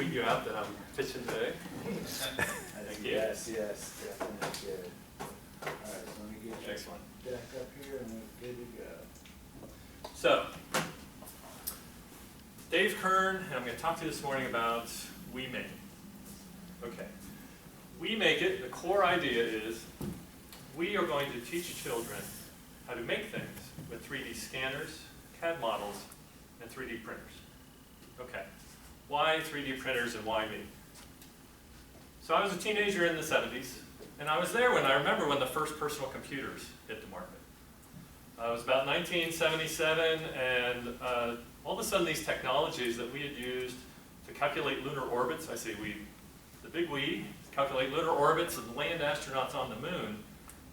tweet you out that I'm pitching today? Thank you. Yes, definitely good. All right, so let me get you Excellent. back up here and we're good to go. So, Dave Kern, and I'm going to talk to you this morning about Whee Make It. Okay. Whee Make It, the core idea is we are going to teach children how to make things with 3D scanners, CAD models, and 3D printers. Okay. Why 3D printers and why me? So I was a teenager in the 70s, and I was there when I remember when the first personal computers hit the market. It was about 1977, and all of a sudden these technologies that we had used to calculate lunar orbits, I say we, the big we, calculate lunar orbits and land astronauts on the moon,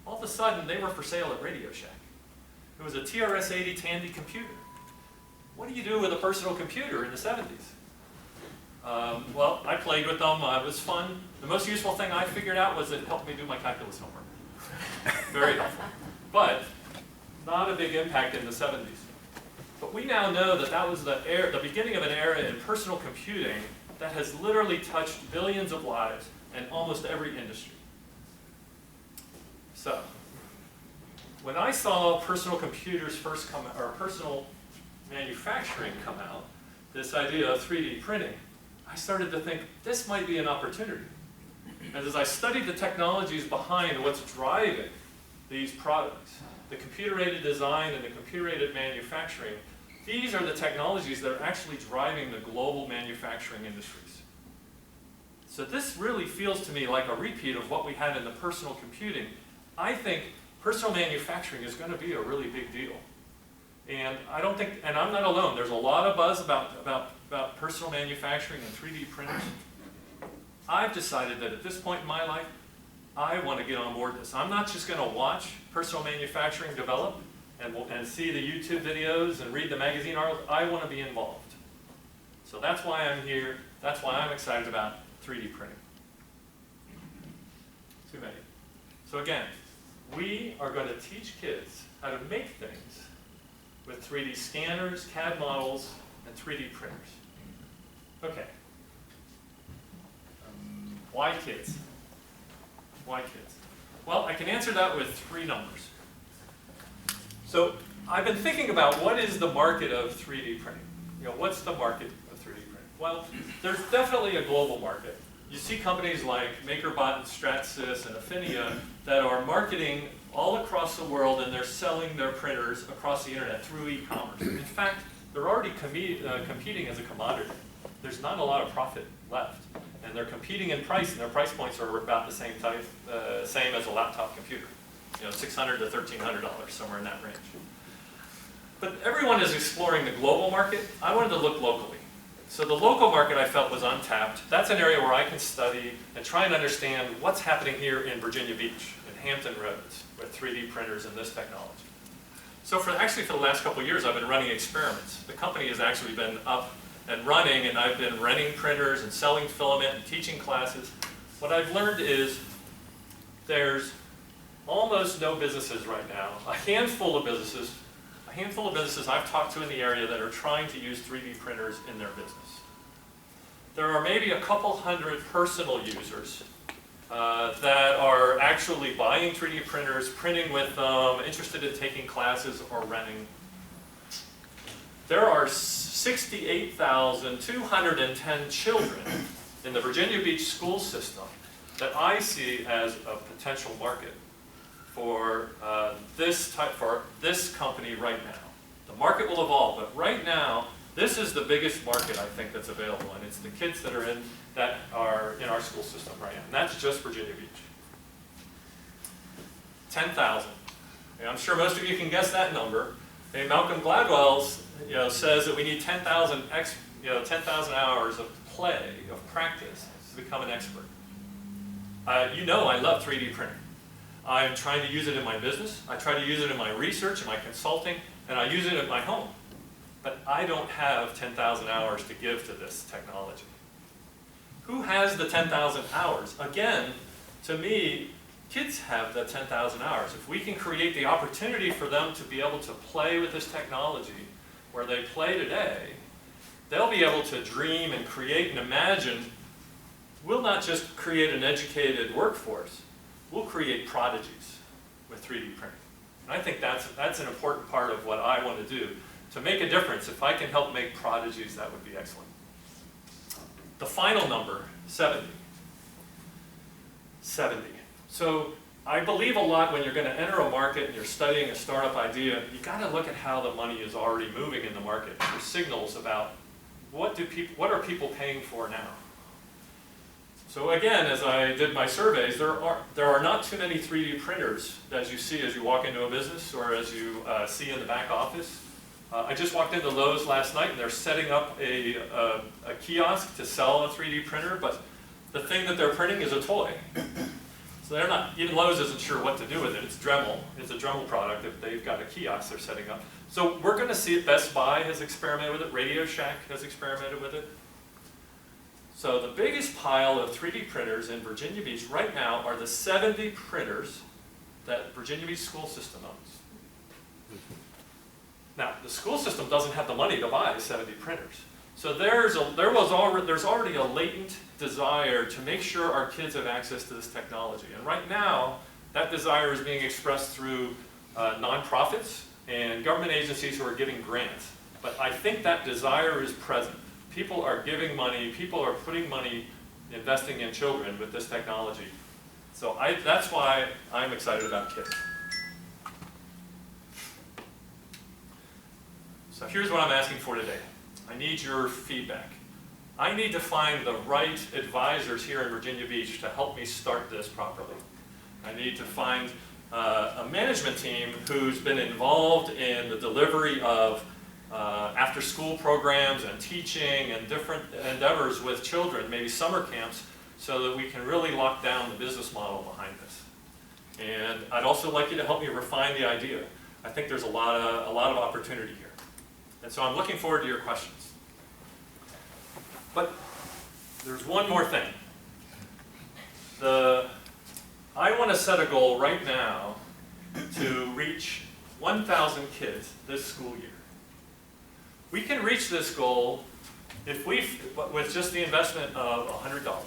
all of a sudden they were for sale at Radio Shack. It was a TRS-80 Tandy computer. What do you do with a personal computer in the 70s? Well, I played with them. It was fun. The most useful thing I figured out was it helped me do my calculus homework. Very helpful. But not a big impact in the 70s. But we now know that that was the beginning of an era in personal computing that has literally touched billions of lives and almost every industry. So, when I saw personal computers first come, or personal manufacturing come out, this idea of 3D printing, I started to think this might be an opportunity. And as I studied the technologies behind what's driving these products, the computer-aided design and the computer-aided manufacturing, these are the technologies that are actually driving the global manufacturing industries. So this really feels to me like a repeat of what we had in the personal computing. I think personal manufacturing is going to be a really big deal. And I don't think, and I'm not alone, there's a lot of buzz about personal manufacturing and 3D printers. I've decided that at this point in my life, I want to get on board this. I'm not just going to watch personal manufacturing develop and see the YouTube videos and read the magazine articles. I want to be involved. So that's why I'm here. That's why I'm excited about 3D printing. Too many. So again, we are going to teach kids how to make things with 3D scanners, CAD models, and 3D printers. Okay. Why kids? Why kids? Well, I can answer that with 3 numbers. So I've been thinking about what is the market of 3D printing. You know, what's the market of 3D printing? Well, there's definitely a global market. You see companies like MakerBot and Stratsys and Affinia that are marketing all across the world, and they're selling their printers across the internet through e-commerce. In fact, they're already competing as a commodity. There's not a lot of profit left, and they're competing in price, and their price points are about the same as a laptop computer. You know, $600 to $1,300, somewhere in that range. But everyone is exploring the global market. I wanted to look locally. So the local market I felt was untapped. That's an area where I can study and try and understand what's happening here in Virginia Beach, in Hampton Roads, with 3D printers and this technology. So for the last couple of years, I've been running experiments. The company has actually been up and running, and I've been renting printers and selling filament and teaching classes. What I've learned is there's almost no businesses right now, a handful of businesses I've talked to in the area that are trying to use 3D printers in their business. There are maybe a couple hundred personal users that are actually buying 3D printers, printing with them, interested in taking classes or renting. There are 68,210 children in the Virginia Beach school system that I see as a potential market for this company right now. The market will evolve, but right now, this is the biggest market I think that's available, and it's the kids that are in our school system right now, and that's just Virginia Beach. 10,000. I'm sure most of you can guess that number. And Malcolm Gladwell says that we need 10,000 hours of play, of practice, to become an expert. I love 3D printing. I'm trying to use it in my business. I try to use it in my research, in my consulting, and I use it at my home. But I don't have 10,000 hours to give to this technology. Who has the 10,000 hours? Again, to me, kids have the 10,000 hours. If we can create the opportunity for them to be able to play with this technology where they play today, they'll be able to dream and create and imagine. We'll not just create an educated workforce, we'll create prodigies with 3D printing. And I think that's an important part of what I want to do. To make a difference, if I can help make prodigies, that would be excellent. The final number, 70. 70. So I believe a lot when you're going to enter a market and you're studying a startup idea, you got to look at how the money is already moving in the market for signals about what are people paying for now. So again, as I did my surveys, there are not too many 3D printers as you see as you walk into a business or as you see in the back office. I just walked into Lowe's last night and they're setting up a kiosk to sell a 3D printer, but the thing that they're printing is a toy. So they're not, even Lowe's isn't sure what to do with it. It's Dremel. It's a Dremel product. If they've got a kiosk they're setting up. So we're going to see it. Best Buy has experimented with it. Radio Shack has experimented with it. So the biggest pile of 3D printers in Virginia Beach right now are the 70 printers that Virginia Beach school system owns. Now, the school system doesn't have the money to buy 70 printers. So there's already a latent desire to make sure our kids have access to this technology. And right now, that desire is being expressed through nonprofits and government agencies who are giving grants. But I think that desire is present. People are giving money, people are putting money, investing in children with this technology. So that's why I'm excited about KIT. So here's what I'm asking for today. I need your feedback. I need to find the right advisors here in Virginia Beach to help me start this properly. I need to find a management team who's been involved in the delivery of after-school programs and teaching and different endeavors with children, maybe summer camps, so that we can really lock down the business model behind this. And I'd also like you to help me refine the idea. I think there's a lot of opportunity here. And so I'm looking forward to your questions. But there's one more thing. I want to set a goal right now to reach 1,000 kids this school year. We can reach this goal with just the investment of $100.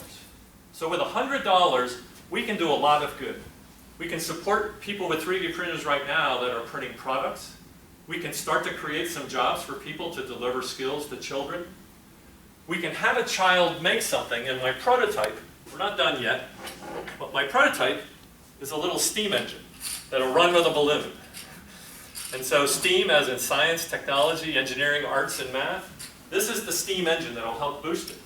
So with $100, we can do a lot of good. We can support people with 3D printers right now that are printing products. We can start to create some jobs for people to deliver skills to children. We can have a child make something, and my prototype, we're not done yet, but my prototype is a little steam engine that'll run with a balloon. And so STEAM, as in science, technology, engineering, arts, and math, this is the steam engine that'll help boost it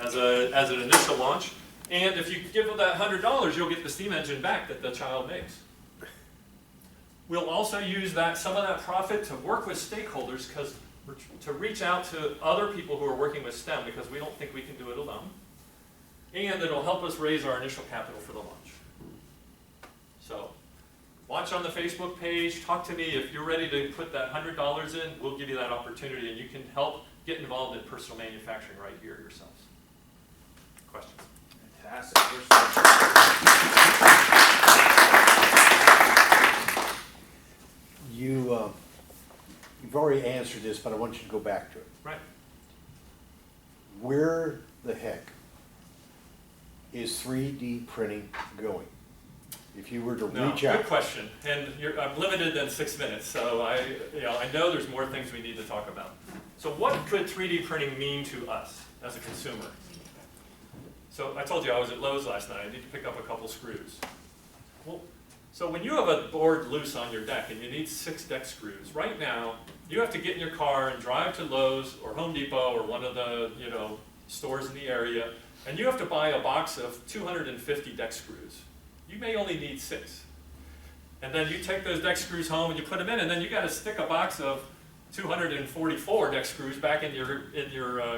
as an initial launch. And if you give them that $100, you'll get the steam engine back that the child makes. We'll also use some of that profit to work with stakeholders, to reach out to other people who are working with STEM, because we don't think we can do it alone. And it'll help us raise our initial capital for the launch. So watch on the Facebook page, talk to me. If you're ready to put that $100 in, we'll give you that opportunity, and you can help get involved in personal manufacturing right here yourselves. Questions? Fantastic. You've already answered this, but I want you to go back to it. Right. Where the heck is 3D printing going? If you were to reach out. Good question. And I'm limited in 6 minutes, so I know there's more things we need to talk about. So what could 3D printing mean to us as a consumer? So I told you I was at Lowe's last night. I need to pick up a couple screws. Well, so when you have a board loose on your deck and you need 6 deck screws, right now you have to get in your car and drive to Lowe's or Home Depot or one of the stores in the area, and you have to buy a box of 250 deck screws. You may only need 6. And then you take those deck screws home and you put them in, and then you got to stick a box of 244 deck screws back in your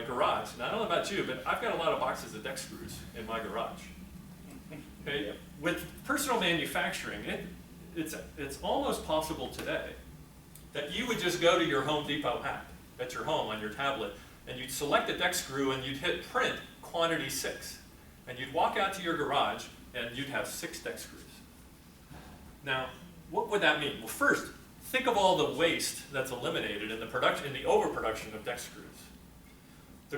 garage. And I don't know about you, but I've got a lot of boxes of deck screws in my garage. Okay? With personal manufacturing, it's almost possible today that you would just go to your Home Depot app at your home on your tablet, and you'd select a deck screw and you'd hit print quantity 6. And you'd walk out to your garage and you'd have 6 deck screws. Now, what would that mean? Well, first, think of all the waste that's eliminated in the overproduction of deck screws.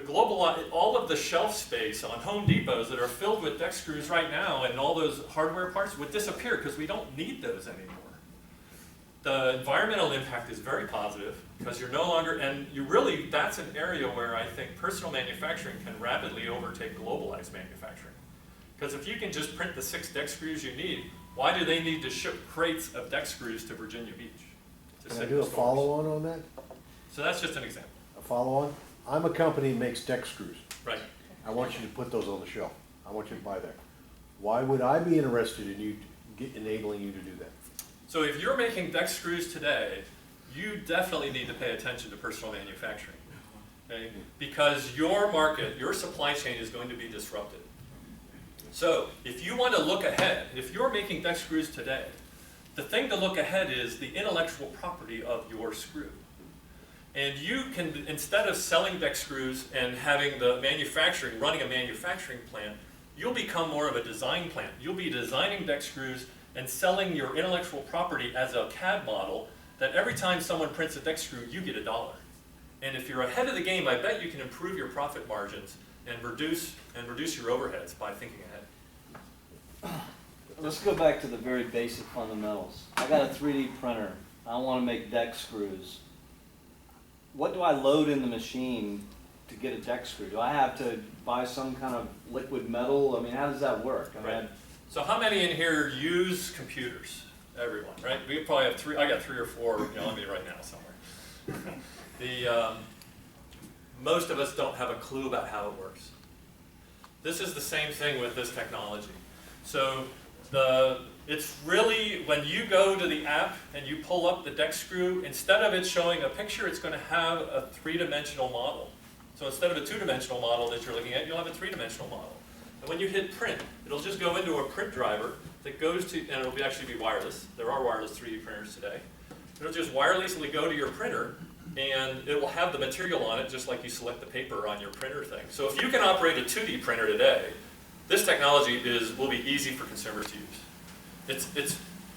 all of the shelf space on Home Depots that are filled with deck screws right now and all those hardware parts would disappear because we don't need those anymore. The environmental impact is very positive because you're no longer, and that's an area where I think personal manufacturing can rapidly overtake globalized manufacturing. Because if you can just print the 6 deck screws you need, why do they need to ship crates of deck screws to Virginia Beach? Can I do a follow-on on that? So that's just an example. A follow-on? I'm a company that makes deck screws. Right. I want you to put those on the shelf. I want you to buy that. Why would I be interested in you, enabling you to do that? So if you're making deck screws today, you definitely need to pay attention to personal manufacturing. Okay? Because your market, your supply chain is going to be disrupted. So if you want to look ahead, if you're making deck screws today, the thing to look ahead is the intellectual property of your screw. And you can, instead of selling deck screws and having the manufacturing, running a manufacturing plant, you'll become more of a design plant. You'll be designing deck screws and selling your intellectual property as a CAD model that every time someone prints a deck screw, you get $1. And if you're ahead of the game, I bet you can improve your profit margins and reduce your overheads by thinking ahead. Let's go back to the very basic fundamentals. I got a 3D printer. I want to make deck screws. What do I load in the machine to get a deck screw? Do I have to buy some kind of liquid metal? I mean, how does that work? Right. So how many in here use computers? Everyone, right? We probably have 3. I got 3 or 4 on me right now somewhere. Most of us don't have a clue about how it works. This is the same thing with this technology. So it's really, when you go to the app and you pull up the deck screw, instead of it showing a picture, it's going to have a 3-dimensional model. So instead of a 2-dimensional model that you're looking at, you'll have a 3-dimensional model. And when you hit print, it'll just go into a print driver that goes to, and it'll actually be wireless. There are wireless 3D printers today. It'll just wirelessly go to your printer, and it will have the material on it, just like you select the paper on your printer thing. So if you can operate a 2D printer today, this technology will be easy for consumers to use.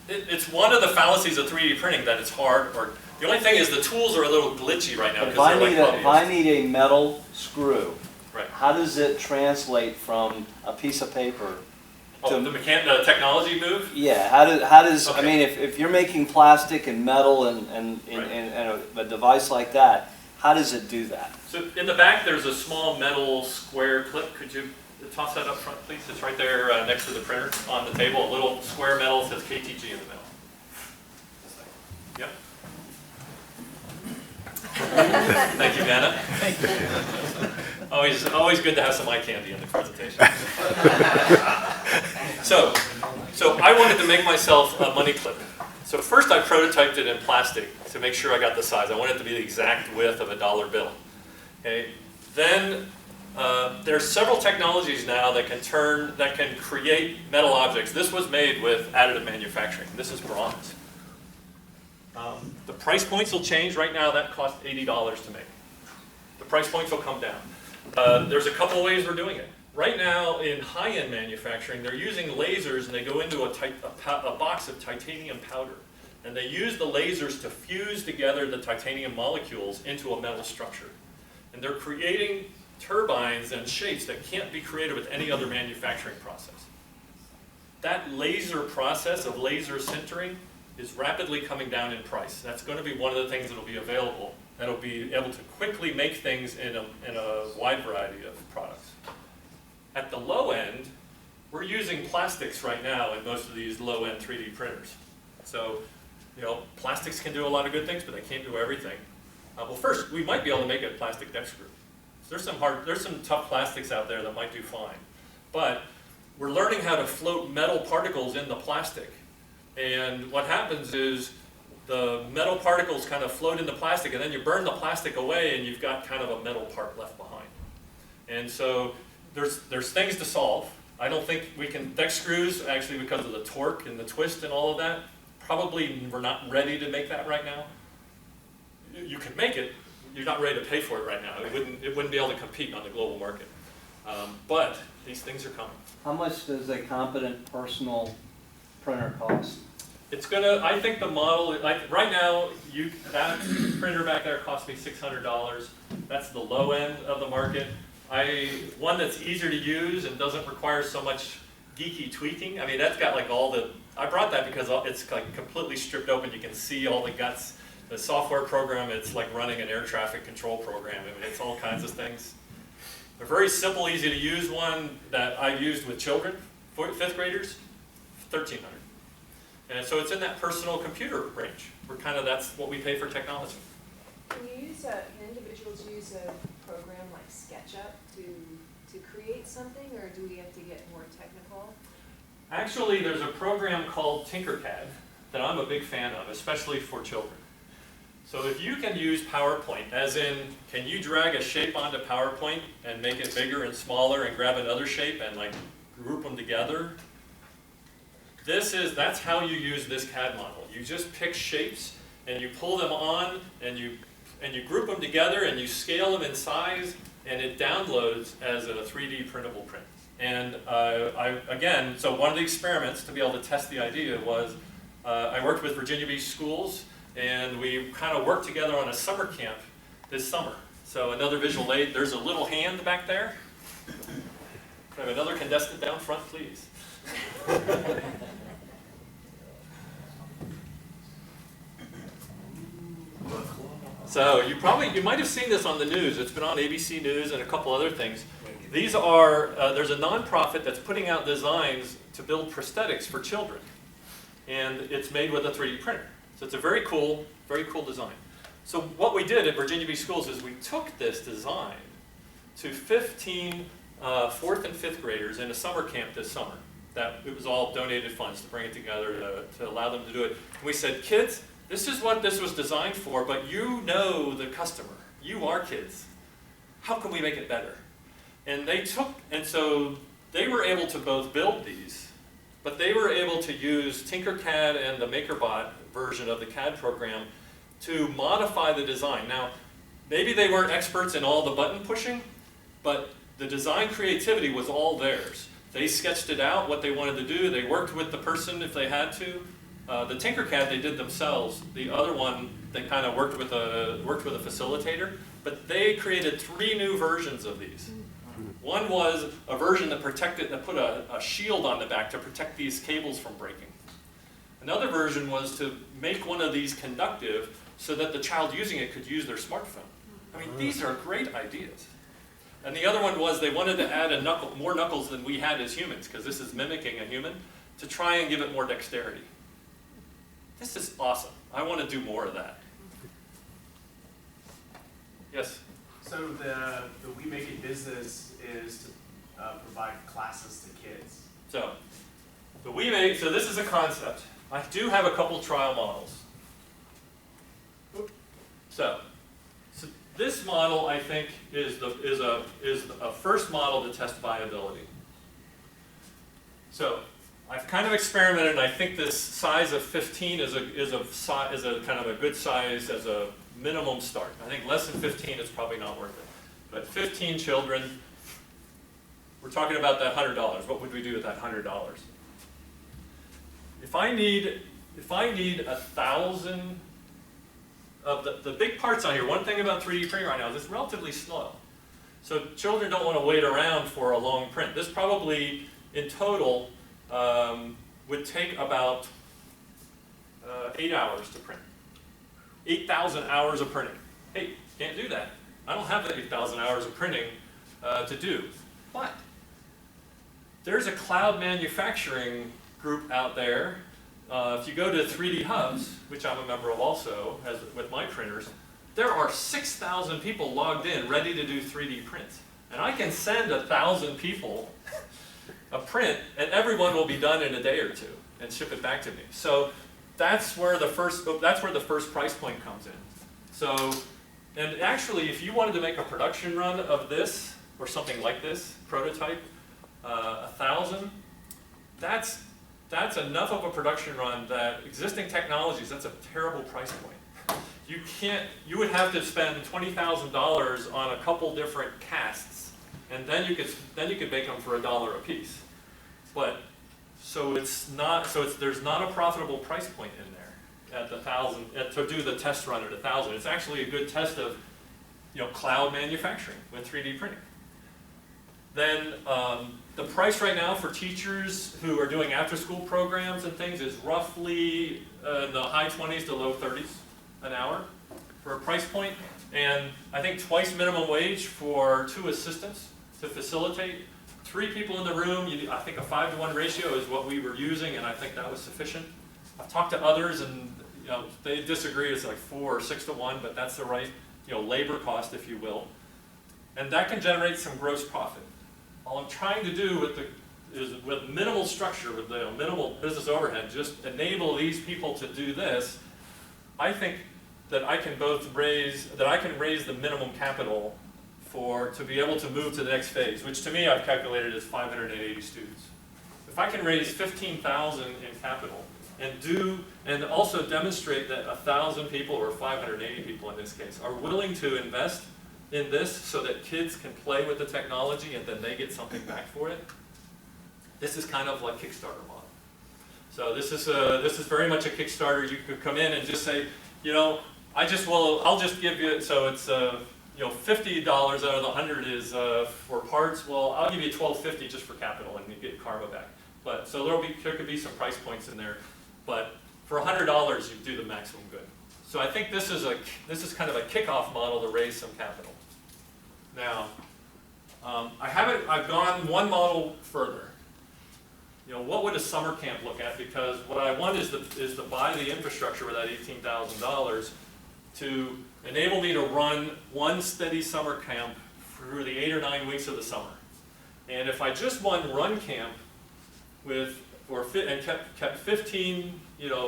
It's one of the fallacies of 3D printing that it's hard, or the only thing is the tools are a little glitchy right now. If I need a metal screw, right. How does it translate from a piece of paper to the technology move? Yeah, how does okay. I mean, if you're making plastic and metal and a device like that, how does it do that? So in the back there's a small metal square clip. Could you toss that up front, please? It's right there next to the printer on the table. A little square metal says KTG in the middle. Yep. Thank you, Vanna. Thank you. Always good to have some eye candy in the presentation. So I wanted to make myself a money clip. So first I prototyped it in plastic to make sure I got the size. I wanted it to be the exact width of a dollar bill. Okay. Then there's several technologies now that can create metal objects. This was made with additive manufacturing. This is bronze. The price points will change. Right now that costs $80 to make. The price points will come down. There's a couple ways we're doing it. Right now in high-end manufacturing, they're using lasers and they go into a box of titanium powder. And they use the lasers to fuse together the titanium molecules into a metal structure. And they're creating turbines and shapes that can't be created with any other manufacturing process. That laser process of laser sintering is rapidly coming down in price. That's going to be one of the things that will be available, that'll be able to quickly make things in a wide variety of products. At the low end, we're using plastics right now in most of these low-end 3D printers. So, plastics can do a lot of good things, but they can't do everything. Well, first, we might be able to make a plastic deck screw. There's some tough plastics out there that might do fine. But we're learning how to float metal particles in the plastic. And what happens is the metal particles kind of float in the plastic, and then you burn the plastic away, and you've got kind of a metal part left behind. And so there's things to solve. I don't think we can, deck screws, actually because of the torque and the twist and all of that, probably we're not ready to make that right now. You could make it, you're not ready to pay for it right now. It wouldn't be able to compete on the global market. But these things are coming. How much does a competent personal printer cost? It's gonna, I think the model, right now, that printer back there cost me $600. That's the low end of the market. One that's easier to use and doesn't require so much geeky tweaking. I mean, that's got like all the, I brought that because it's like completely stripped open. You can see all the guts. The software program, it's like running an air traffic control program. I mean, it's all kinds of things. A very simple, easy to use one that I've used with children, 5th graders, $1,300. And so it's in that personal computer range. That's what we pay for technology. Can individuals use a program like SketchUp to create something, or do we have to get more technical? Actually, there's a program called TinkerCAD that I'm a big fan of, especially for children. So if you can use PowerPoint, as in, can you drag a shape onto PowerPoint and make it bigger and smaller and grab another shape and like group them together? That's how you use this CAD model. You just pick shapes and you pull them on and you group them together and you scale them in size and it downloads as a 3D printable print. And so one of the experiments to be able to test the idea was I worked with Virginia Beach schools, and we kind of worked together on a summer camp this summer. So another visual aid, there's a little hand back there. Can I have another contestant down front, please? So you might have seen this on the news. It's been on ABC News and a couple other things. These are, there's a nonprofit that's putting out designs to build prosthetics for children. And it's made with a 3D printer. So it's a very cool design. So what we did at Virginia Beach Schools is we took this design to 15 4th and 5th graders in a summer camp this summer. It was all donated funds to bring it together to allow them to do it. And we said, kids, this is what this was designed for, but you know the customer. You are kids. How can we make it better? And so they were able to both build these, but they were able to use TinkerCAD and the MakerBot version of the CAD program to modify the design. Now, maybe they weren't experts in all the button pushing, but the design creativity was all theirs. They sketched it out, what they wanted to do. They worked with the person if they had to. The TinkerCAD they did themselves. The other one, they kind of worked with a facilitator. But they created 3 new versions of these. One was a version that put a shield on the back to protect these cables from breaking. Another version was to make one of these conductive so that the child using it could use their smartphone. I mean, these are great ideas. And the other one was they wanted to add more knuckles than we had as humans, because this is mimicking a human, to try and give it more dexterity. This is awesome. I want to do more of that. Yes? So the Whee Make It business is to provide classes to kids. So this is a concept. I do have a couple trial models. So this model, I think, is a first model to test viability. So I've kind of experimented, and I think this size of 15 is a kind of a good size as a minimum start. I think less than 15 is probably not worth it. But 15 children, we're talking about that $100. What would we do with that $100? If I need 1,000 of the big parts on here, one thing about 3D printing right now is it's relatively slow. So children don't want to wait around for a long print. This probably, in total, would take about 8 hours to print. 8,000 hours of printing. Hey, can't do that. I don't have the 8,000 hours of printing to do. But there's a cloud manufacturing group out there. If you go to 3D Hubs, which I'm a member of also, with my printers, there are 6,000 people logged in ready to do 3D prints. And I can send 1,000 people a print, and everyone will be done in a day or two and ship it back to me. So that's where the first price point comes in. So, and actually, if you wanted to make a production run of this or something like this prototype, 1,000, that's enough of a production run that existing technologies, that's a terrible price point. You would have to spend $20,000 on a couple different casts, and then you could make them for $1 a piece. But there's not a profitable price point in there at the 1,000 to do the test run at 1,000. It's actually a good test of cloud manufacturing with 3D printing. Then the price right now for teachers who are doing after-school programs and things is roughly in the high 20s to low 30s an hour for a price point. And I think twice minimum wage for 2 assistants to facilitate. 3 people in the room, I think a 5-to-1 ratio is what we were using, and I think that was sufficient. I've talked to others, and they disagree. It's like 4 or 6-to-1, but that's the right labor cost, if you will. And that can generate some gross profit. All I'm trying to do with minimal structure, with the minimal business overhead, just enable these people to do this. I think that I can raise the minimum capital to be able to move to the next phase, which to me I've calculated as 580 students. If I can raise 15,000 in capital and also demonstrate that 1,000 people, or 580 people in this case, are willing to invest in this so that kids can play with the technology and then they get something back for it, this is kind of like Kickstarter model. So this is very much a Kickstarter. You could come in and just say, I'll just give you, so it's $50 out of the 100 is for parts. Well, I'll give you $12.50 just for capital, and you get karma back. But so there could be some price points in there, but for $100 you do the maximum good. So I think this is kind of a kickoff model to raise some capital. Now, I've gone one model further. What would a summer camp look at? Because what I want is to buy the infrastructure with that $18,000 to enable me to run one steady summer camp through the 8 or 9 weeks of the summer. And if I just run camp and kept 15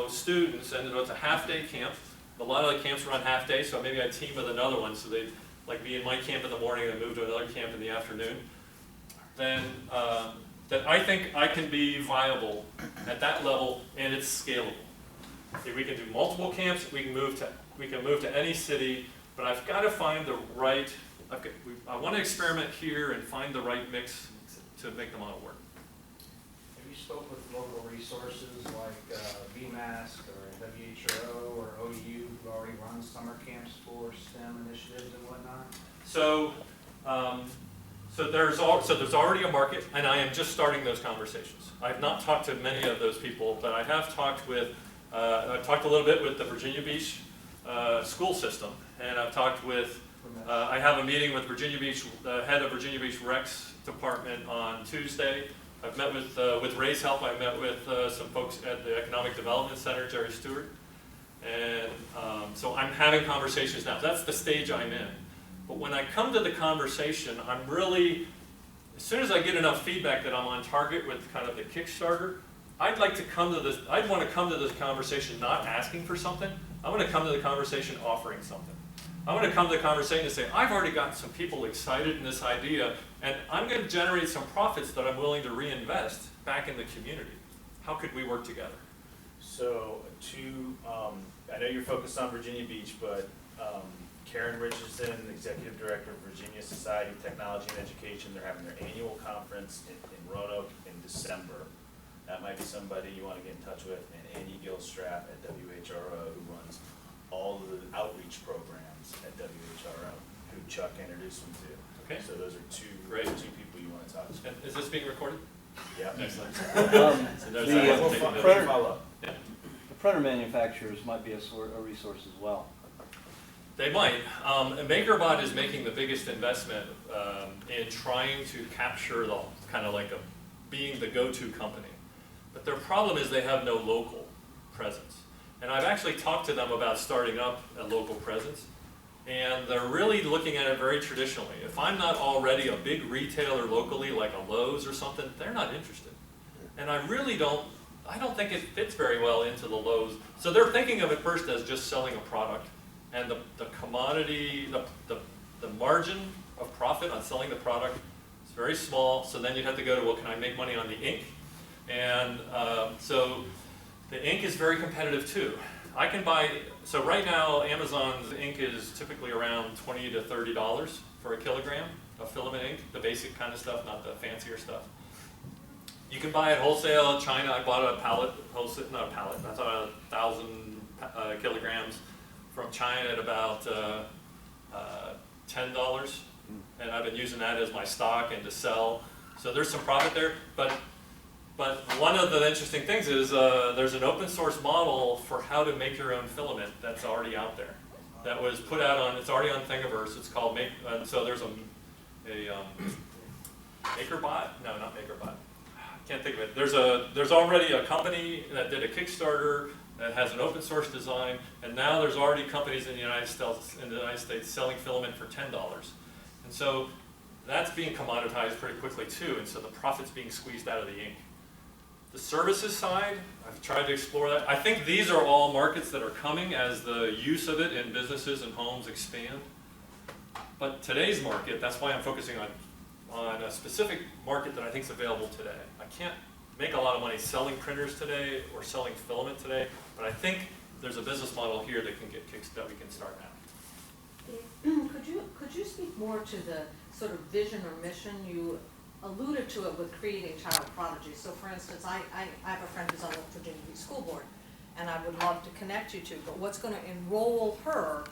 students, and it's a half-day camp. A lot of the camps run half-day, so maybe I team with another one, so they like be in my camp in the morning and move to another camp in the afternoon. Then I think I can be viable at that level, and it's scalable. If we can do multiple camps, we can move to any city, but I've got to find the right. I want to experiment here and find the right mix to make the model work. Have you spoke with local resources like VMask or WHO or OU who already run summer camps for STEM initiatives and whatnot? So there's already a market, and I am just starting those conversations. I've not talked to many of those people, but I have talked with. I've talked a little bit with the Virginia Beach school system, and I've talked with. I have a meeting with Virginia Beach, the head of Virginia Beach Recs department on Tuesday. I've met with Ray's help. I met with some folks at the Economic Development Center, Jerry Stewart, and so I'm having conversations now. That's the stage I'm in. But when I come to the conversation, I'm really, as soon as I get enough feedback that I'm on target with kind of the Kickstarter, I'd want to come to this conversation not asking for something. I want to come to the conversation offering something. I want to come to the conversation and say, I've already got some people excited in this idea, and I'm going to generate some profits that I'm willing to reinvest back in the community. How could we work together? So I know you're focused on Virginia Beach, but Karen Richardson, Executive Director of Virginia Society of Technology and Education, they're having their annual conference in Roanoke in December. That might be somebody you want to get in touch with, and Andy Gilstrap at WHRO, who runs all of the outreach programs at WHRO, who Chuck introduced me to. Okay. So those are two people you want to talk to. And is this being recorded? Yeah. Excellent. So The follow up. Yeah. The printer manufacturers might be a resource as well. They might. MakerBot is making the biggest investment in trying to capture the kind of like being the go-to company. But their problem is they have no local presence. And I've actually talked to them about starting up a local presence. And they're really looking at it very traditionally. If I'm not already a big retailer locally, like a Lowe's or something, they're not interested. And I don't think it fits very well into the Lowe's. So they're thinking of it first as just selling a product. And the commodity, the margin of profit on selling the product is very small. So then you'd have to go to, well, can I make money on the ink? And so the ink is very competitive too. I can buy, so right now Amazon's ink is typically around $20 to $30 for a kilogram of filament ink, the basic kind of stuff, not the fancier stuff. You can buy it wholesale in China. I bought a pallet, not a pallet, I thought 1,000 kilograms from China at about $10 $10, and I've been using that as my stock and to sell. So there's some profit there, but one of the interesting things is there's an open source model for how to make your own filament that's already out there. That was put out on, it's already on Thingiverse. It's called so there's a MakerBot? No, not MakerBot. I can't think of it. There's already a company that did a Kickstarter that has an open source design, and now there's already companies in the United States selling filament for $10. And so that's being commoditized pretty quickly too, and so the profit's being squeezed out of the ink. The services side, I've tried to explore that. I think these are all markets that are coming as the use of it in businesses and homes expand. But today's market, that's why I'm focusing on a specific market that I think is available today. I can't make a lot of money selling printers today or selling filament today, but I think there's a business model here that can get that we can start now. Could you speak more to the sort of vision or mission? You alluded to it with creating child prodigies. So for instance, I have a friend who's on the Virginia Beach School Board, and I would love to connect you to, but what's going to enroll her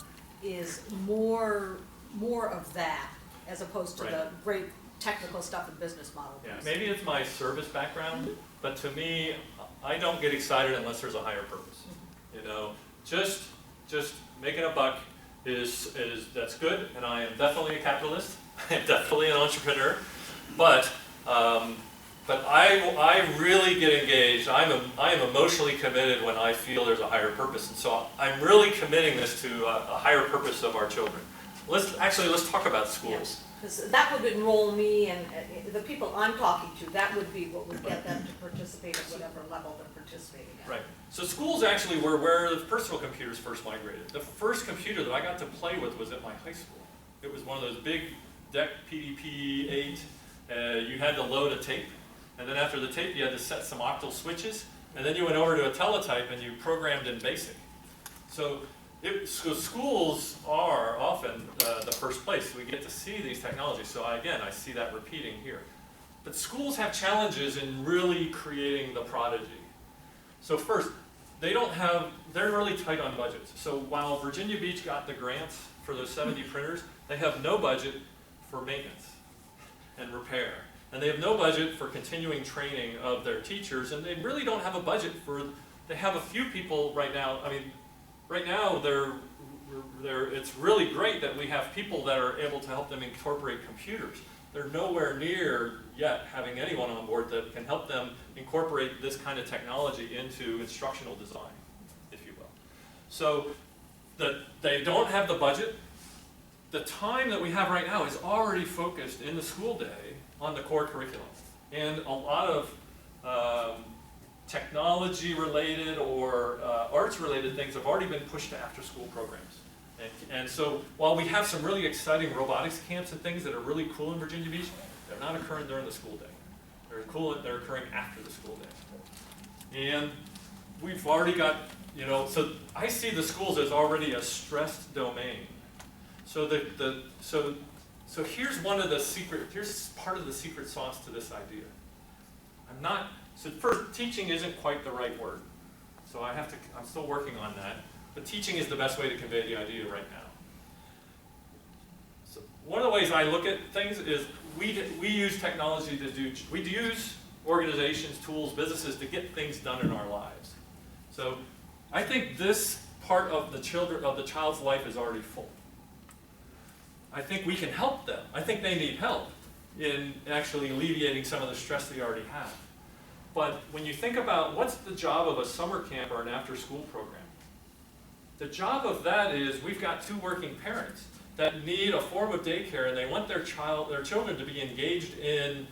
is more of that, as opposed to the great technical stuff and business model. Yeah, maybe it's my service background, but to me, I don't get excited unless there's a higher purpose. You know, just making a buck is that's good, and I am definitely a capitalist. I am definitely an entrepreneur, but I really get engaged. I am emotionally committed when I feel there's a higher purpose, and so I'm really committing this to a higher purpose of our children. Let's talk about schools. Because that would enroll me and the people I'm talking to, that would be what would get them to participate at whatever level they're participating at. Right. So schools actually were where the personal computers first migrated. The first computer that I got to play with was at my high school. It was one of those big DEC PDP-8. You had to load a tape, and then after the tape you had to set some octal switches, and then you went over to a teletype and you programmed in BASIC. So schools are often the first place we get to see these technologies. So I see that repeating here. But schools have challenges in really creating the prodigy. So first, they're really tight on budgets. So while Virginia Beach got the grants for those 70 printers, they have no budget for maintenance and repair. And they have no budget for continuing training of their teachers, and they really don't have a budget they have a few people right now. Right now, it's really great that we have people that are able to help them incorporate computers. They're nowhere near yet having anyone on board that can help them incorporate this kind of technology into instructional design, if you will. So they don't have the budget. The time that we have right now is already focused in the school day on the core curriculum. And a lot of technology-related or arts-related things have already been pushed to after-school programs. And so while we have some really exciting robotics camps and things that are really cool in Virginia Beach, they're not occurring during the school day. They're occurring after the school day. And we've already got, so I see the schools as already a stressed domain. So so here's here's part of the secret sauce to this idea. So first, teaching isn't quite the right word. So I'm still working on that. But teaching is the best way to convey the idea right now. So one of the ways I look at things is we use technology we use organizations, tools, businesses to get things done in our lives. So I think this part of the child's life is already full. I think we can help them. I think they need help in actually alleviating some of the stress they already have. But when you think about what's the job of a summer camp or an after-school program, the job of that is we've got two working parents that need a form of daycare, and they want their children to be engaged in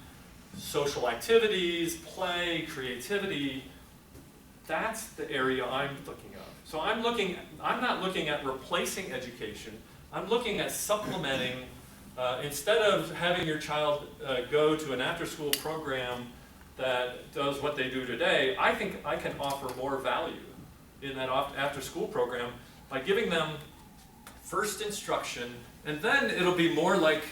social activities, play, creativity. That's the area I'm looking at. So I'm not looking at replacing education. I'm looking at supplementing, instead of having your child go to an after-school program that does what they do today, I think I can offer more value in that after-school program by giving them first instruction, and then it'll be more like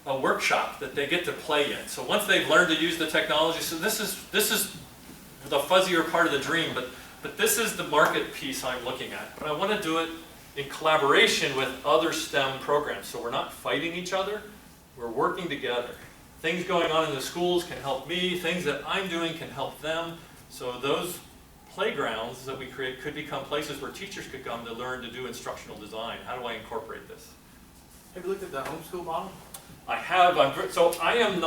a workshop that they get to play in. So once they've learned to use the technology, so this is the fuzzier part of the dream, but this is the market piece I'm looking at. But I want to do it in collaboration with other STEM programs. So we're not fighting each other, we're working together. Things going on in the schools can help me, things that I'm doing can help them. So those playgrounds that we create could become places where teachers could come to learn to do instructional design. How do I incorporate this? Have you looked at the homeschool model? I have, so I am,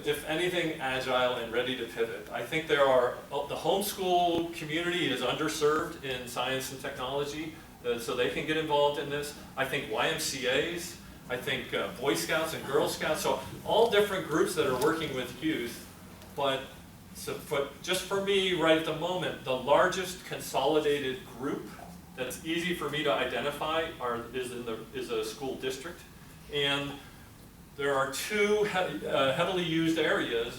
if anything, agile and ready to pivot. I think the homeschool community is underserved in science and technology, so they can get involved in this. I think YMCAs, I think Boy Scouts and Girl Scouts, so all different groups that are working with youth, but just for me, right at the moment, the largest consolidated group that's easy for me to identify is a school district. And there are two heavily used areas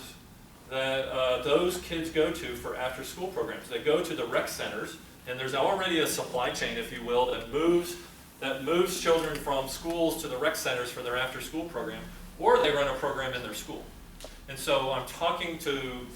that those kids go to for after-school programs. They go to the rec centers, and there's already a supply chain, if you will, that moves children from schools to the rec centers for their after-school program, or they run a program in their school. And so I'm talking to,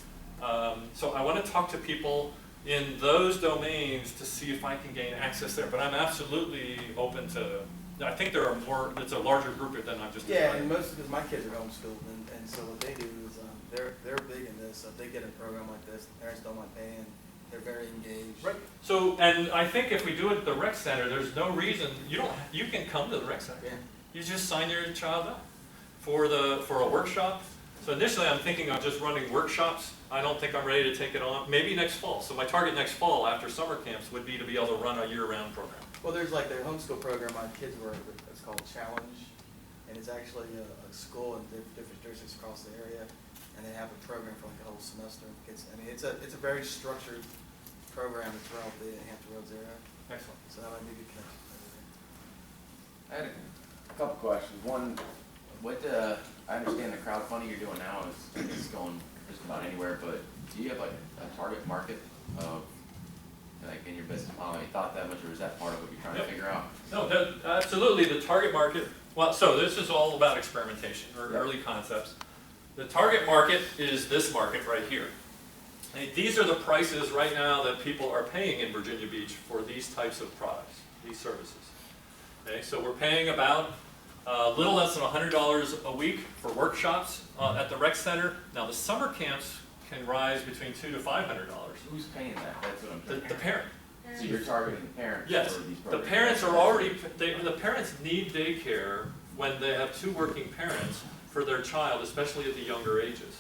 so I want to talk to people in those domains to see if I can gain access there. But I'm absolutely open to, I think there are more, it's a larger group than I'm just Yeah, describing. and because my kids are homeschooled, and so what they do is they're big in this. So if they get a program like this, the parents don't mind paying. They're very engaged. Right. So, and I think if we do it at the rec center, there's no reason, you can come to the rec center. Yeah. You just sign your child up for a workshop. So initially I'm thinking of just running workshops. I don't think I'm ready to take it on, maybe next fall. So my target next fall after summer camps would be to be able to run a year-round program. Well, there's like their homeschool program my kids were. It's called Challenge, and it's actually a school in different districts across the area, and they have a program for like a whole semester. I mean, it's a very structured program throughout the Hampton Roads area. Excellent. So that might be a good connection. I had a couple questions. One, I understand the crowdfunding you're doing now is going just about anywhere, but do you have like a target market of, like in your business model, have you thought that much, or is that part of what you're trying to figure out? No, absolutely. The target market, well, so this is all about experimentation or early concepts. The target market is this market right here. And these are the prices right now that people are paying in Virginia Beach for these types of products, these services. Okay, so we're paying about a little less than $100 a week for workshops at the rec center. Now the summer camps can rise between $200 to $500. Who's paying that? That's what I'm thinking. The parent. So you're targeting the parents Yes, for these the programs? parents are already, the parents need daycare when they have two working parents for their child, especially at the younger ages.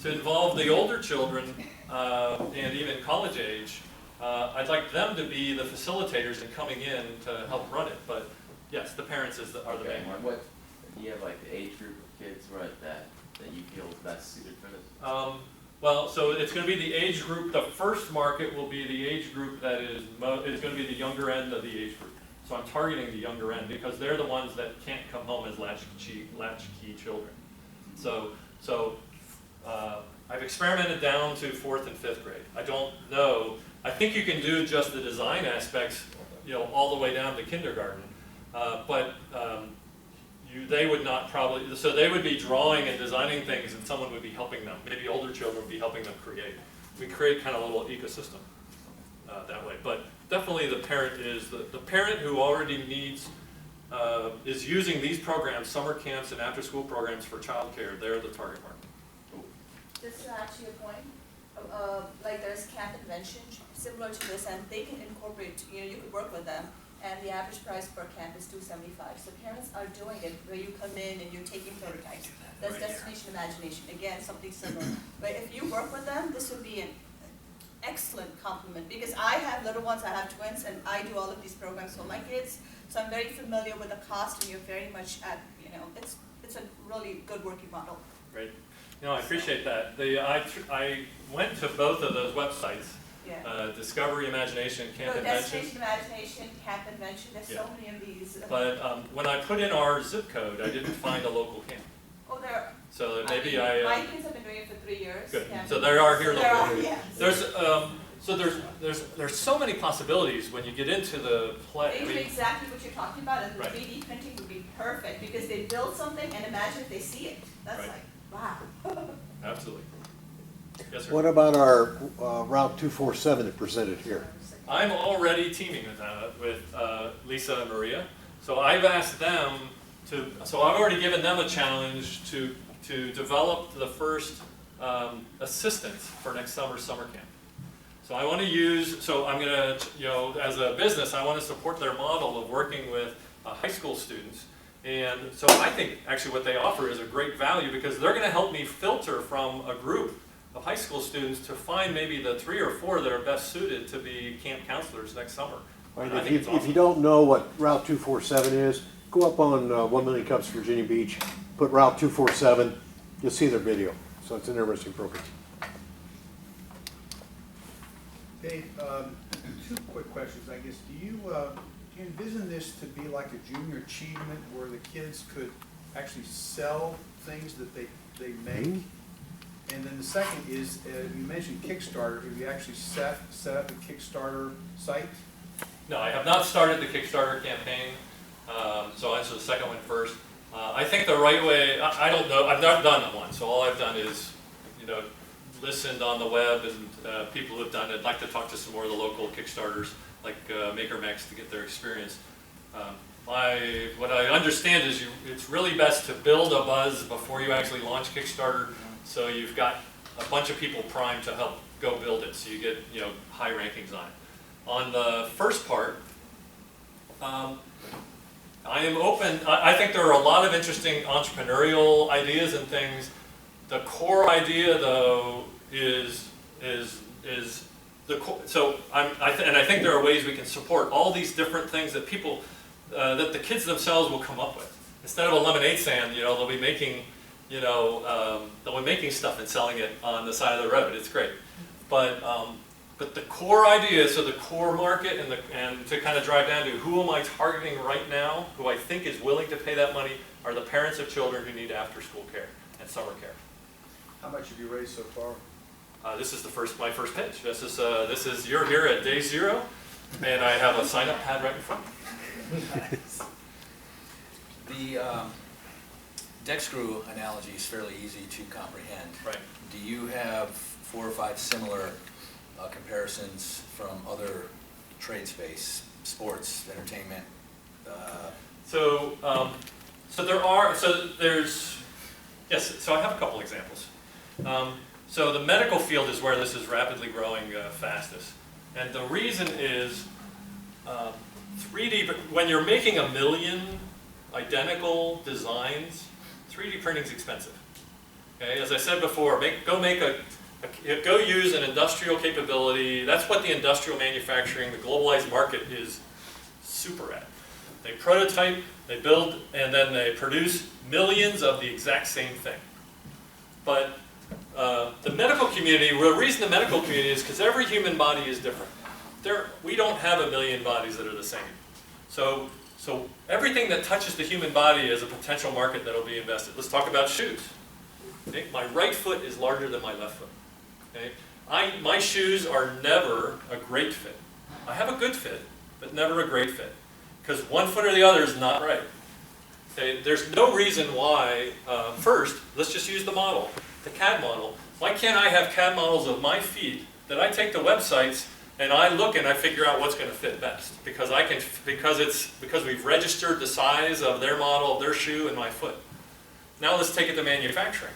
To involve the older children and even college age, I'd like them to be the facilitators and coming in to help run it. But yes, the parents are the main one. What, do you have like the age group of kids that you feel best suited for this? Well, so it's going to be the age group. The first market will be the age group that is going to be the younger end of the age group. So I'm targeting the younger end because they're the ones that can't come home as latchkey children. So I've experimented down to 4th and 5th grade. I don't know. I think you can do just the design aspects, all the way down to kindergarten. They would not probably, so they would be drawing and designing things and someone would be helping them. Maybe older children would be helping them create. We create kind of a little ecosystem that way. But definitely the parent is, the parent who already needs, is using these programs, summer camps and after school programs for childcare, they're the target market. Just to add to your point, like there's camp invention similar to this, and they can incorporate, you could work with them, and the average price per camp is $275. So parents are doing it where you come in and you're taking prototypes. That's right destination imagination. Again, something similar. But if you work with them, this would be an excellent complement, because I have little ones, I have twins, and I do all of these programs for my kids. So I'm very familiar with the cost, and you're very much at, it's a really good working model. Great. I appreciate that. I went to both of those websites. Yeah. Discovery Imagination, Camp Invention. Destination Imagination, Camp Invention, there's so many of these. But when I put in our zip code, I didn't find a local camp. Oh, there. So maybe my kids have been doing it for 3 years. Good. Yeah. So they are here locally. Yes. There's so many possibilities when you get into the play. They do exactly what you're talking about, and the Right. 3D printing would be perfect, because they build something and imagine if they see it. That's Right. like, wow. Absolutely. Yes, sir. What about our Route 247 that presented here? I'm already teaming with Lisa and Maria. So I've asked them so I've already given them a challenge to develop the first assistance for next summer camp. So I want to I'm going to, as a business, I want to support their model of working with high school students. And so I think actually what they offer is a great value because they're going to help me filter from a group of high school students to find maybe the 3 or 4 that are best suited to be camp counselors next summer. Right, I think it's awesome. if you don't know what Route 247 is, go up on 1 Million Cups Virginia Beach, put Route 247, you'll see their video. So it's an interesting program. Dave, 2 quick questions, I guess. Do you envision this to be like a junior achievement where the kids could actually sell things that they make? Mm-hmm. And then the second is, you mentioned Kickstarter. Have you actually set up a Kickstarter site? No, I have not started the Kickstarter campaign, so I'll answer the second one first. I think the right way, I don't know, I've not done one, so all I've done is, listened on the web and people who have done it. I'd like to talk to some more of the local Kickstarters, like MakerMax, to get their experience. What I understand is it's really best to build a buzz before you actually launch Kickstarter, so you've got a bunch of people primed to help go build it, so you get high rankings on it. On the first part, I am open. I think there are a lot of interesting entrepreneurial ideas and things. The core idea, though, is the core. So I think there are ways we can support all these different things that people, that the kids themselves will come up with. Instead of a lemonade stand, they'll be making, stuff and selling it on the side of the road. It's great, but the core idea, so the core market, and to kind of drive down to who am I targeting right now, who I think is willing to pay that money, are the parents of children who need after-school care and summer care. How much have you raised so far? This is my first pitch. This is you're here at day 0, and I have a sign-up pad right in front of me. The deck screw analogy is fairly easy to comprehend. Right. Do you have 4 or 5 similar comparisons from other trade space, sports, entertainment? So I have a couple examples. So the medical field is where this is rapidly growing fastest. And the reason is 3D, when you're making 1 million identical designs, 3D printing is expensive. Okay, as I said before, go use an industrial capability. That's what the industrial manufacturing, the globalized market is super at. They prototype, they build, and then they produce millions of the exact same thing. But the medical community, the reason the medical community is because every human body is different. We don't have 1 million bodies that are the same. So everything that touches the human body is a potential market that will be invested. Let's talk about shoes. Okay? My right foot is larger than my left foot. Okay? My shoes are never a great fit. I have a good fit, but never a great fit. Because one foot or the other is not right. Okay? There's no reason why, first, let's just use the model, the CAD model. Why can't I have CAD models of my feet that I take to websites and I look and I figure out what's going to fit best? Because we've registered the size of their model, of their shoe, and my foot. Now let's take it to manufacturing.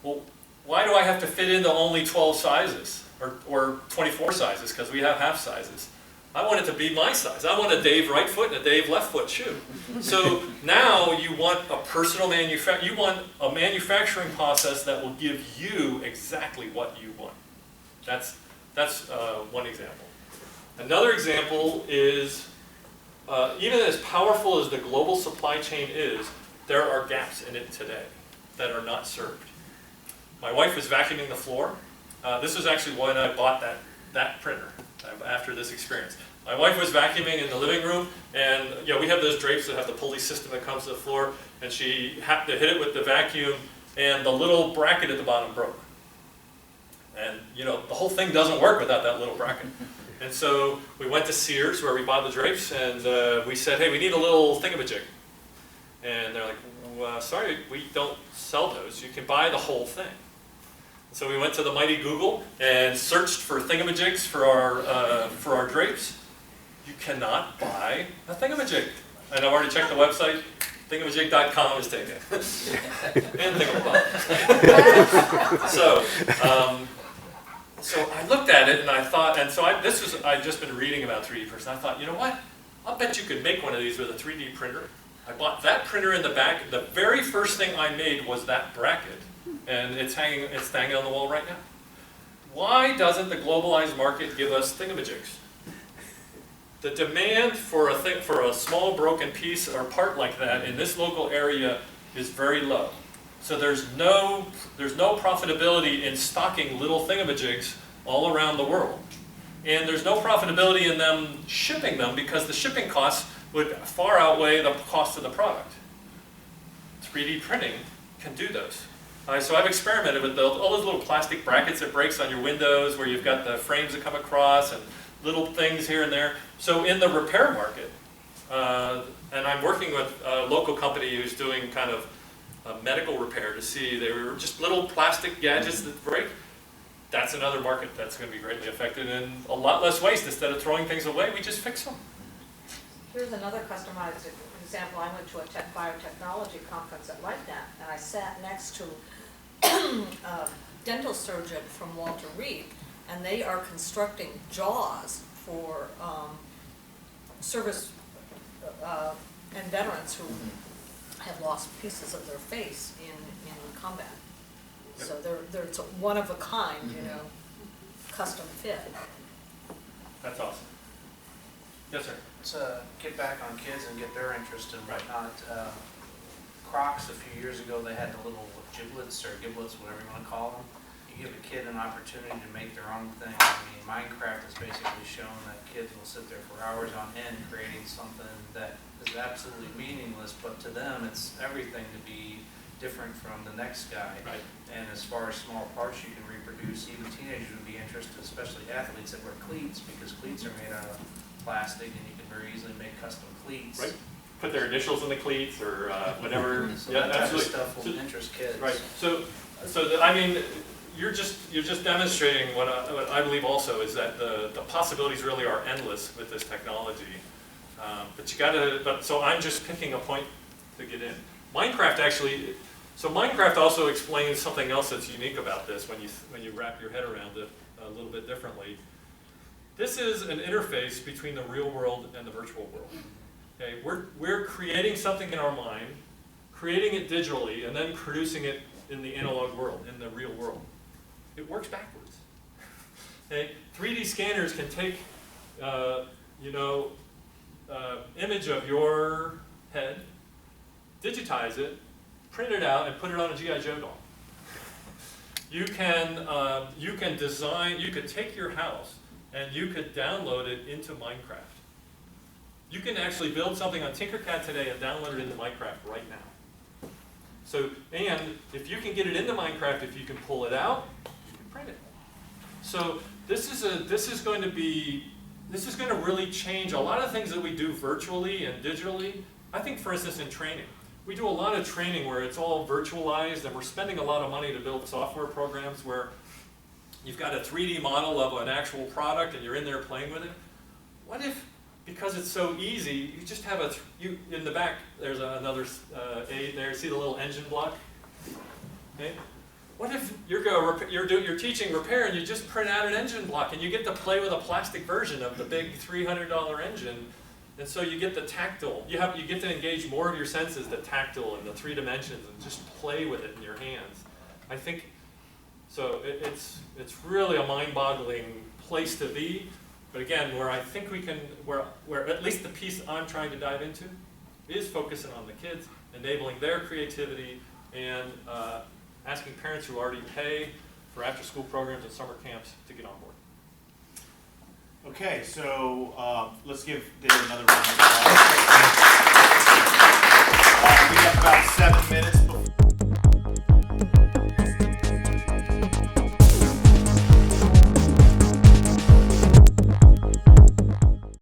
Well, why do I have to fit into only 12 sizes or 24 sizes? Because we have half sizes. I want it to be my size. I want a Dave right foot and a Dave left foot shoe. So now you want a personal you want a manufacturing process that will give you exactly what you want. That's one example. Another example is, even as powerful as the global supply chain is, there are gaps in it today that are not served. My wife was vacuuming the floor. This was actually when I bought that printer after this experience. My wife was vacuuming in the living room, and we have those drapes that have the pulley system that comes to the floor, and she happened to hit it with the vacuum, and the little bracket at the bottom broke. And the whole thing doesn't work without that little bracket. And so we went to Sears, where we bought the drapes, and we said, hey, we need a little thingamajig. And they're like, well, sorry, we don't sell those. You can buy the whole thing. So we went to the mighty Google and searched for thingamajigs for our drapes. You cannot buy a thingamajig. And I've already checked the website. Thingamajig.com is taken. And Thingamabot. So I looked at it and I thought, and so I'd just been reading about 3D printing. I thought, you know what? I'll bet you could make one of these with a 3D printer. I bought that printer in the back. The very first thing I made was that bracket. And it's hanging on the wall right now. Why doesn't the globalized market give us thingamajigs? The demand for a small broken piece or part like that in this local area is very low. So there's no profitability in stocking little thingamajigs all around the world. And there's no profitability in them shipping them because the shipping costs would far outweigh the cost of the product. 3D printing can do those. So I've experimented with all those little plastic brackets that breaks on your windows where you've got the frames that come across and little things here and there. So in the repair market, and I'm working with a local company who's doing kind of medical repair to see, they were just little plastic gadgets that break. That's another market that's going to be greatly affected and a lot less waste. Instead of throwing things away, we just fix them. Here's another customized example. I went to a biotechnology conference at LifeNet, and I sat next to a dental surgeon from Walter Reed, and they are constructing jaws for service and veterans who have lost pieces of their face in combat. Yep. So it's a one of a kind, you know, custom fit. That's awesome. Yes, sir. To get back on kids and get their interest and whatnot. Crocs, a few years ago, they had the little giblets or giblets, whatever you want to call them. You give a kid an opportunity to make their own thing. I mean, Minecraft has basically shown that kids will sit there for hours on end creating something that is absolutely meaningless, but to them it's everything to be different from the next guy. Right. And as far as small parts you can reproduce, even teenagers would be interested, especially athletes that wear cleats, because cleats are made out of plastic and you can very easily make custom cleats. Right. Put their initials in the cleats or whatever. So Yeah, that type of absolutely. stuff will interest kids. Right. I mean, you're just demonstrating what I believe also is that the possibilities really are endless with this technology. But you gotta. So I'm just picking a point to get in. Minecraft actually. So Minecraft also explains something else that's unique about this when you wrap your head around it a little bit differently. This is an interface between the real world and the virtual world. Okay, we're creating something in our mind, creating it digitally, and then producing it in the analog world, in the real world. It works backwards. Okay, 3D scanners can take, image of your head, digitize it, print it out, and put it on a G.I. Joe doll. You can design. You could take your house and you could download it into Minecraft. You can actually build something on TinkerCAD today and download it into Minecraft right now. So, and if you can get it into Minecraft, if you can pull it out, you can print it. So this is going to really change a lot of things that we do virtually and digitally. I think, for instance, in training, we do a lot of training where it's all virtualized, and we're spending a lot of money to build software programs where you've got a 3D model of an actual product and you're in there playing with it. What if, because it's so easy, you just have in the back, there's another aid there, see the little engine block? Okay. What if you're teaching repair and you just print out an engine block and you get to play with a plastic version of the big $300 engine, and so you get the tactile, you get to engage more of your senses, the tactile and the 3 dimensions, and just play with it in your hands. I think, so it's really a mind-boggling place to be. But again, where I think we can, where at least the piece I'm trying to dive into is focusing on the kids, enabling their creativity, and asking parents who already pay for after-school programs and summer camps to get on board. Okay, so let's give David another round of applause.